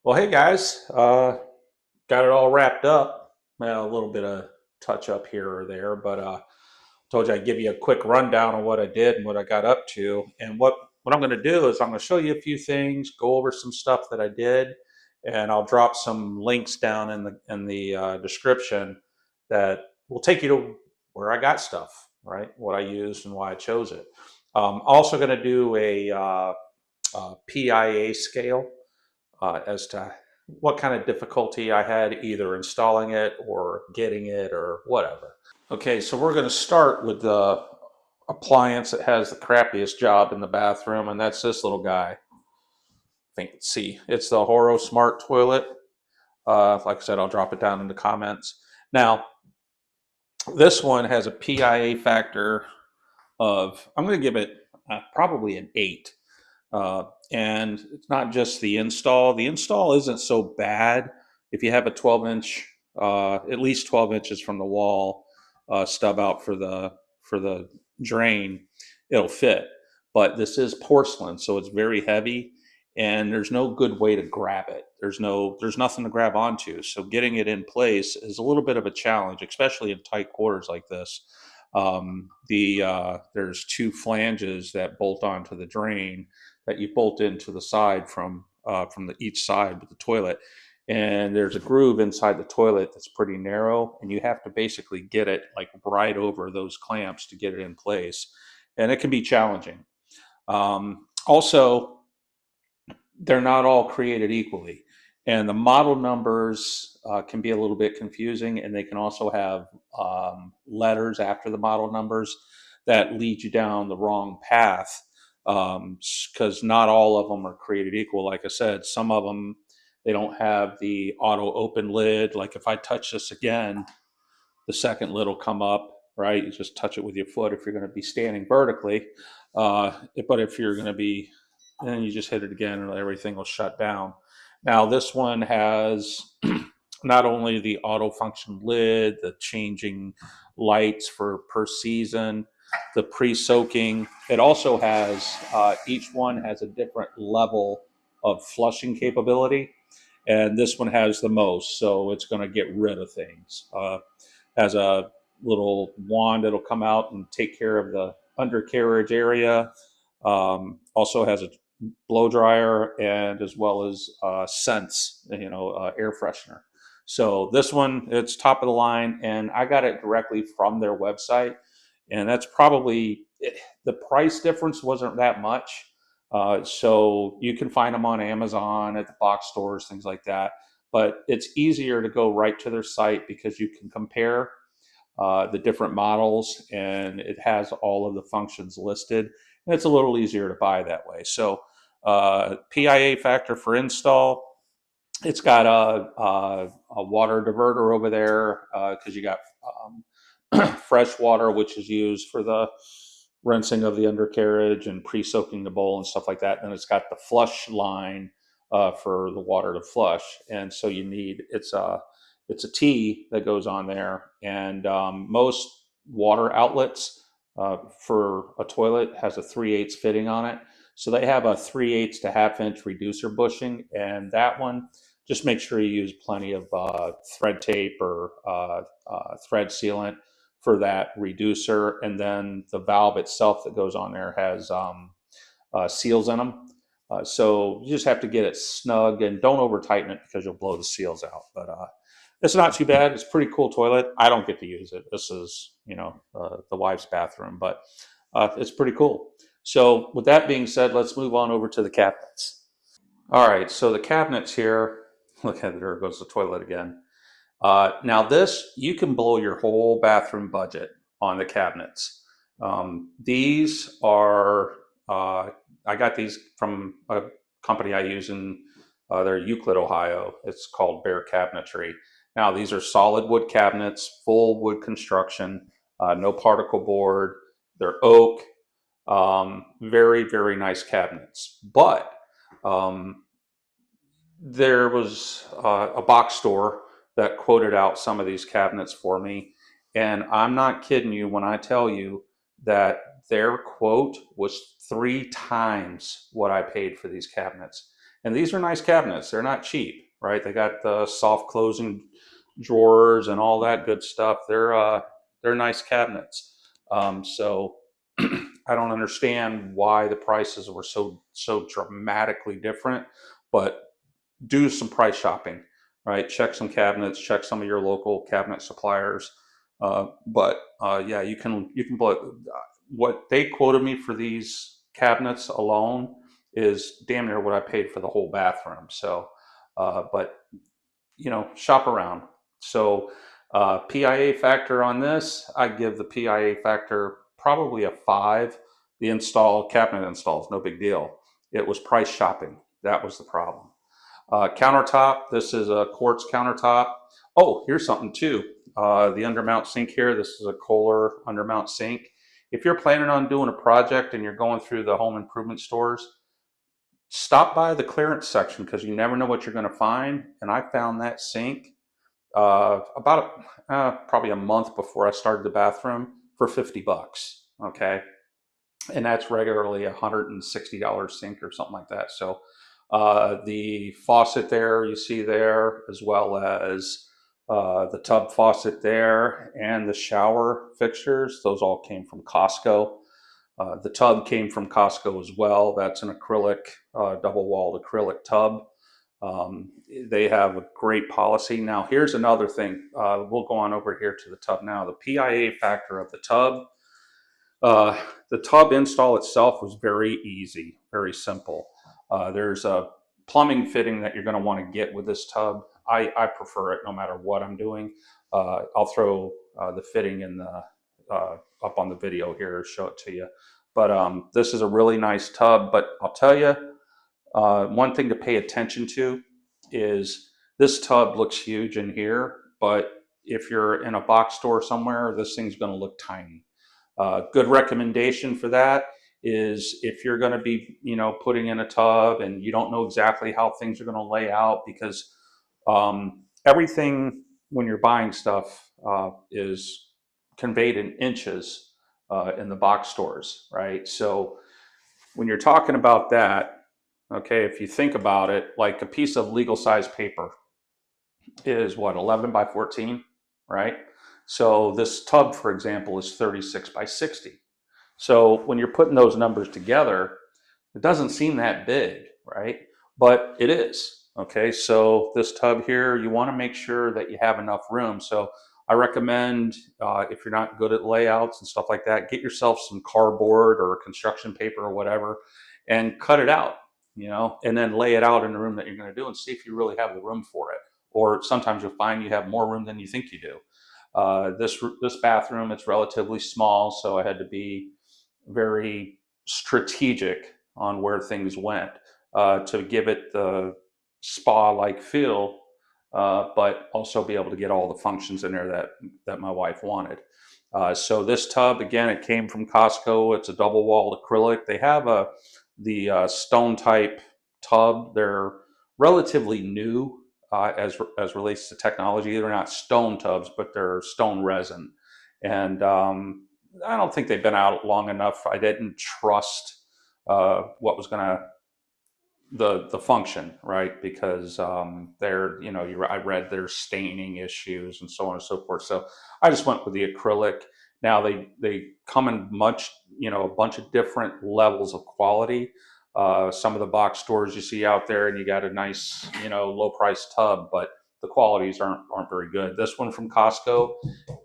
Well, hey guys, got it all wrapped up. Well, a little bit of touch up here or there, but told you I'd give you a quick rundown of what I did and what I got up to. And what I'm going to do is I'm going to show you a few things, go over some stuff that I did, and I'll drop some links down in the description that will take you to where I got stuff, right? What I used and why I chose it. Also going to do a PIA scale as to what kind of difficulty I had either installing it or getting it or whatever. Okay, so we're going to start with the appliance that has the crappiest job in the bathroom, and that's this little guy. I think, see, it's the Horo Smart Toilet. Like I said, I'll drop it down in the comments. Now, this one has a PIA factor of, I'm going to give it probably an 8. And it's not just the install. The install isn't so bad if you have a 12-inch, at least 12 inches from the wall, stub out for the drain. It'll fit. But this is porcelain, so it's very heavy, and there's no good way to grab it. There's nothing to grab onto. So getting it in place is a little bit of a challenge, especially in tight quarters like this. There's two flanges that bolt onto the drain that you bolt into the side from each side with the toilet, and there's a groove inside the toilet that's pretty narrow, and you have to basically get it like right over those clamps to get it in place, and it can be challenging. Also, they're not all created equally, and the model numbers can be a little bit confusing, and they can also have letters after the model numbers that lead you down the wrong path, because not all of them are created equal. Like I said, some of them, they don't have the auto open lid. Like if I touch this again, the second lid will come up, right? You just touch it with your foot if you're going to be standing vertically. But if you're going to be, and then you just hit it again and everything will shut down. Now, this one has not only the auto function lid, the changing lights for per season, the pre-soaking. It also has, each one has a different level of flushing capability, and this one has the most, so it's going to get rid of things. Has a little wand that'll come out and take care of the undercarriage area. Also has a blow dryer and as well as scents, air freshener. So this one, it's top of the line, and I got it directly from their website, and that's probably the price difference wasn't that much. So you can find them on Amazon at the box stores, things like that. But it's easier to go right to their site because you can compare the different models, and it has all of the functions listed. And it's a little easier to buy that way. So PIA factor for install. It's got a water diverter over there because you got fresh water, which is used for the rinsing of the undercarriage and pre-soaking the bowl and stuff like that. And it's got the flush line for the water to flush. And so it's a T that goes on there. And most water outlets for a toilet has a 3/8 fitting on it. So they have a 3/8 to ½ inch reducer bushing, and that one, just make sure you use plenty of thread tape or thread sealant for that reducer. And then the valve itself that goes on there has seals in them. So you just have to get it snug and don't over tighten it because you'll blow the seals out. But it's not too bad. It's a pretty cool toilet. I don't get to use it. This is, the wife's bathroom, but it's pretty cool. So with that being said, let's move on over to the cabinets. All right, so the cabinets here, look at there goes the toilet again. Now this, you can blow your whole bathroom budget on the cabinets. These are, I got these from a company I use in they're Euclid, Ohio. It's called Bear Cabinetry. Now these are solid wood cabinets, full wood construction, no particle board. They're oak, very, very nice cabinets. But um, there was a box store that quoted out some of these cabinets for me. And I'm not kidding you when I tell you that their quote was 3 times what I paid for these cabinets. And these are nice cabinets. They're not cheap, right? They got the soft closing drawers and all that good stuff. They're nice cabinets. So I don't understand why the prices were so dramatically different, but do some price shopping, right? Check some cabinets, check some of your local cabinet suppliers. But yeah, you can what they quoted me for these cabinets alone is damn near what I paid for the whole bathroom. So, but shop around. So, PIA factor on this, I give the PIA factor probably a 5. The cabinet install is no big deal. It was price shopping. That was the problem. Countertop, this is a quartz countertop. Oh, here's something too. The undermount sink here, this is a Kohler undermount sink. If you're planning on doing a project and you're going through the home improvement stores, stop by the clearance section because you never know what you're going to find. And I found that sink about probably a month before I started the bathroom for $50. Okay, and that's regularly $160 sink or something like that. So the faucet there you see there, as well as the tub faucet there, and the shower fixtures, those all came from Costco. The tub came from Costco as well. That's an acrylic, double-walled acrylic tub. They have a great policy. Now, here's another thing. We'll go on over here to the tub now. The PIA factor of the tub. The tub install itself was very easy, very simple. There's a plumbing fitting that you're going to want to get with this tub. I prefer it no matter what I'm doing. I'll throw the fitting in the up on the video here, show it to you. But this is a really nice tub. But I'll tell you, one thing to pay attention to is this tub looks huge in here, but if you're in a box store somewhere, this thing's going to look tiny. Good recommendation for that is if you're going to be, putting in a tub and you don't know exactly how things are going to lay out, because everything when you're buying stuff is conveyed in inches in the box stores, right? So when you're talking about that, okay, if you think about it, like a piece of legal size paper is what, 11 by 14, right? So this tub, for example, is 36 by 60. So when you're putting those numbers together, it doesn't seem that big, right? But it is. Okay, so this tub here, you want to make sure that you have enough room. So I recommend, if you're not good at layouts and stuff like that, get yourself some cardboard or construction paper or whatever and cut it out, and then lay it out in the room that you're going to do and see if you really have the room for it. Or sometimes you'll find you have more room than you think you do. This bathroom, it's relatively small, so I had to be very strategic on where things went to give it the spa-like feel, but also be able to get all the functions in there that my wife wanted. So this tub, again, it came from Costco. It's a double-walled acrylic. They have the stone type tub. They're relatively new as relates to technology. They're not stone tubs, but they're stone resin, and I don't think they've been out long enough. I didn't trust what was going to the function, right? Because they're, I read there's staining issues and so on and so forth. So I just went with the acrylic. Now they come in a bunch of different levels of quality. Some of the box stores you see out there, and you got a nice, low price tub, but the qualities aren't very good. This one from Costco,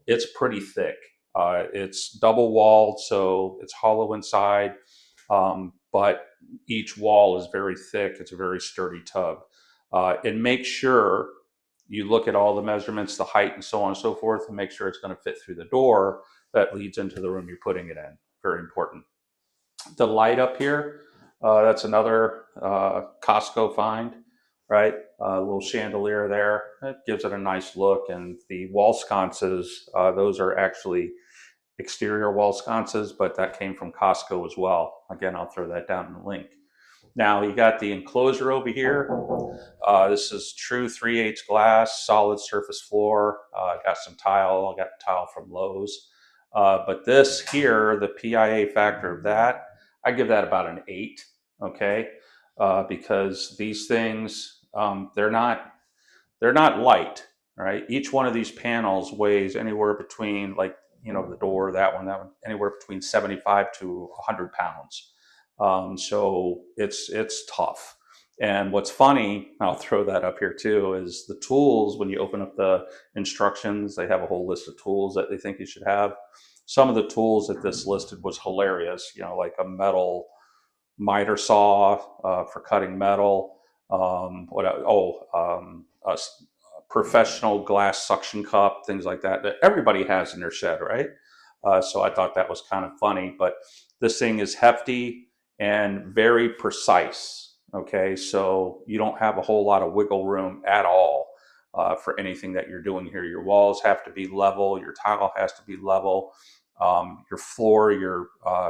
it's pretty thick. It's double walled, so it's hollow inside, but each wall is very thick. It's a very sturdy tub. And make sure you look at all the measurements, the height, and so on and so forth, and make sure it's going to fit through the door that leads into the room you're putting it in. Very important. The light up here, that's another Costco find, right? A little chandelier there. It gives it a nice look. And the wall sconces, those are actually exterior wall sconces, but that came from Costco as well. Again, I'll throw that down in the link. Now you got the enclosure over here. This is true 3/8 glass, solid surface floor. Got some tile. I got tile from Lowe's. But this here, the PIA factor of that, I give that about an 8. Okay. because these things, they're not light, right? Each one of these panels weighs anywhere between, like, the door, that one, anywhere between 75 to 100 pounds. So it's tough. And what's funny, I'll throw that up here too, is the tools. When you open up the instructions, they have a whole list of tools that they think you should have. Some of the tools that this listed was hilarious, like a metal miter saw for cutting metal. A professional glass suction cup, things like that everybody has in their shed, right? So I thought that was kind of funny. But this thing is hefty and very precise. Okay, so you don't have a whole lot of wiggle room at all for anything that you're doing here. Your walls have to be level, your tile has to be level, your floor, your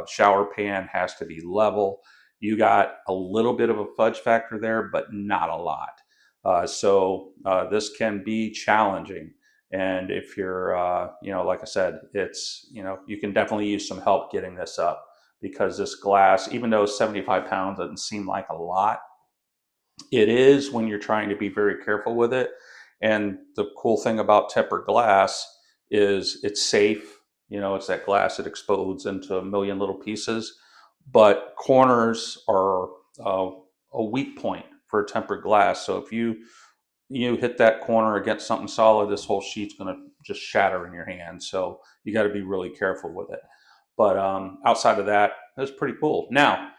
shower pan has to be level. You got a little bit of a fudge factor there, but not a lot. So this can be challenging. And if you're, like I said, it's, you can definitely use some help getting this up, because this glass, even though 75 pounds doesn't seem like a lot, it is when you're trying to be very careful with it. And the cool thing about tempered glass is it's safe. It's that glass that explodes into a million little pieces, but corners are uh, a weak point for tempered glass. So if you hit that corner against something solid, this whole sheet's going to just shatter in your hand. So you got to be really careful with it. But outside of that, it's pretty cool. Now,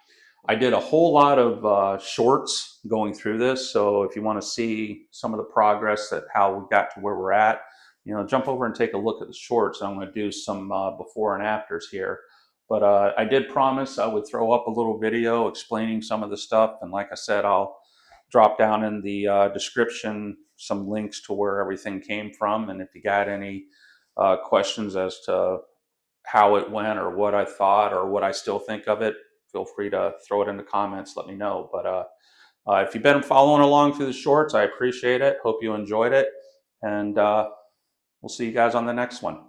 I did a whole lot of shorts going through this. So if you want to see some of the progress, that how we got to where we're at, jump over and take a look at the shorts. I'm going to do some before and afters here. But I did promise I would throw up a little video explaining some of the stuff. And like I said, I'll drop down in the description some links to where everything came from. And if you got any questions as to how it went, or what I thought, or what I still think of it, feel free to throw it in the comments. Let me know. But if you've been following along through the shorts, I appreciate it. Hope you enjoyed it. And we'll see you guys on the next one.